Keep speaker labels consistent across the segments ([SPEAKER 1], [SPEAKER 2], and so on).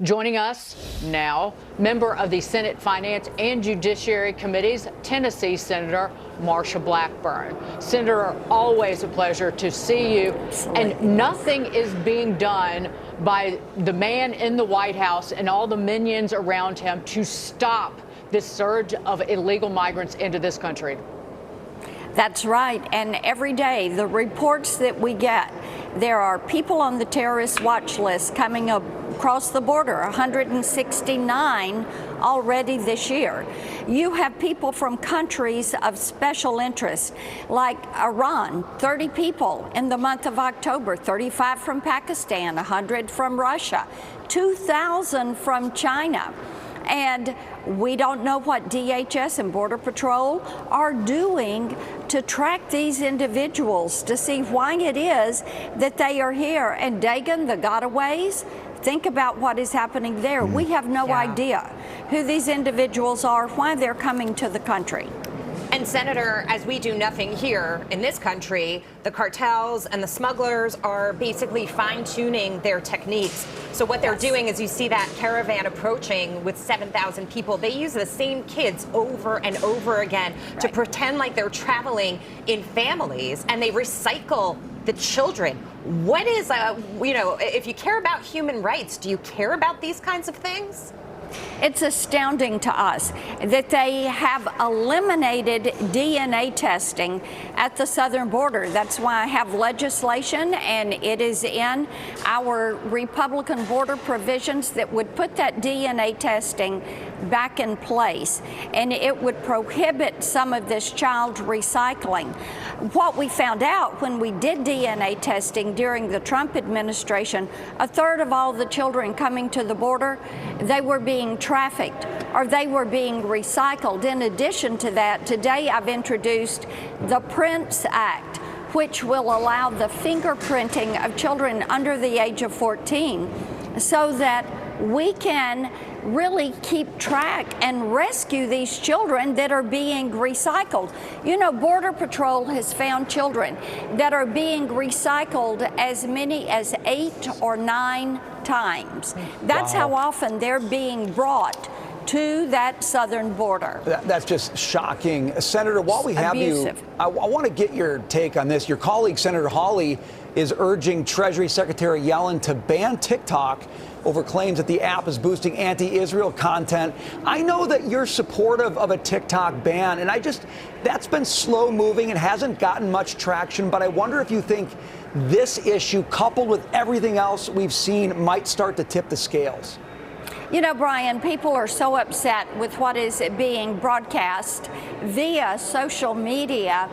[SPEAKER 1] Joining us now, member of the Senate Finance and Judiciary Committees, Tennessee Senator Marsha Blackburn. Senator, always a pleasure to see you.
[SPEAKER 2] Absolutely.
[SPEAKER 1] And nothing is being done by the man in the White House and all the minions around him to stop this surge of illegal migrants into this country.
[SPEAKER 2] That's right. And every day, the reports that we get, there are people on the terrorist watch list coming across the border, 169 already this year. You have people from countries of special interest, like Iran, 30 people in the month of October, 35 from Pakistan, 100 from Russia, 2,000 from China. And we don't know what DHS and Border Patrol are doing to track these individuals to see why it is that they are here. And Dagan, the gotaways, think about what is happening there. We have no idea who these individuals are, why they're coming to the country.
[SPEAKER 3] And Senator, as we do nothing here in this country, the cartels and the smugglers are basically fine-tuning their techniques. So what they're doing is, you see that caravan approaching with 7,000 people. They use the same kids over and over again to pretend like they're traveling in families, and they recycle the children. What is, if you care about human rights, do you care about these kinds of things?
[SPEAKER 2] It's astounding to us that they have eliminated DNA testing at the southern border. That's why I have legislation, and it is in our Republican border provisions, that would put that DNA testing back in place, and it would prohibit some of this child recycling. What we found out when we did DNA testing during the Trump administration, a third of all the children coming to the border, they were being trafficked or they were being recycled. In addition to that, today I've introduced the Prince Act, which will allow the fingerprinting of children under the age of 14 so that we can really keep track and rescue these children that are being recycled. You know, Border Patrol has found children that are being recycled as many as 8 or 9 times. That's how often they're being brought to that southern border.
[SPEAKER 4] That's just shocking. Senator, while we have
[SPEAKER 2] Abusive.
[SPEAKER 4] you, I want to get your take on this. Your colleague, Senator Hawley, is urging Treasury Secretary Yellen to ban TikTok over claims that the app is boosting anti-Israel content. I know that you're supportive of a TikTok ban, and that's been slow moving and hasn't gotten much traction, but I wonder if you think this issue, coupled with everything else we've seen, might start to tip the scales.
[SPEAKER 2] You know, Brian, people are so upset with what is being broadcast via social media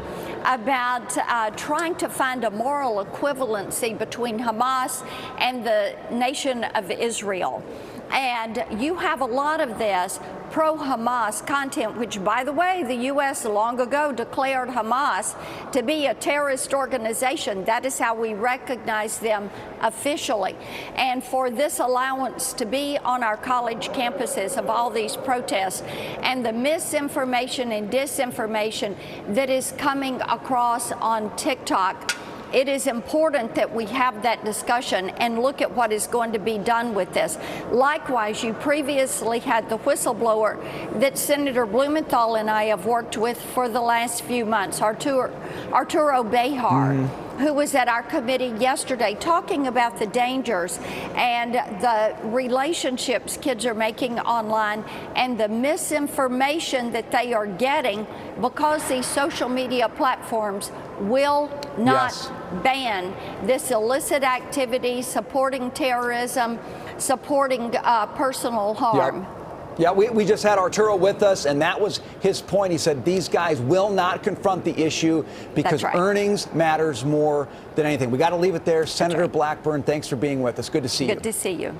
[SPEAKER 2] about trying to find a moral equivalency between Hamas and the nation of Israel. And you have a lot of this pro-Hamas content, which, by the way, the U.S. long ago declared Hamas to be a terrorist organization. That is how we recognize them officially. And for this allowance to be on our college campuses of all these protests and the misinformation and disinformation that is coming across on TikTok, it is important that we have that discussion and look at what is going to be done with this. Likewise, you previously had the whistleblower that Senator Blumenthal and I have worked with for the last few months, Arturo Behar, who was at our committee yesterday talking about the dangers and the relationships kids are making online and the misinformation that they are getting because these social media platforms will not ban this illicit activity, supporting terrorism, supporting personal harm.
[SPEAKER 4] Yeah, we just had Arturo with us, and that was his point. He said these guys will not confront the issue because earnings matters more than anything. We got to leave it there. Senator Blackburn, thanks for being with us. Good to see you.
[SPEAKER 2] Good to see you.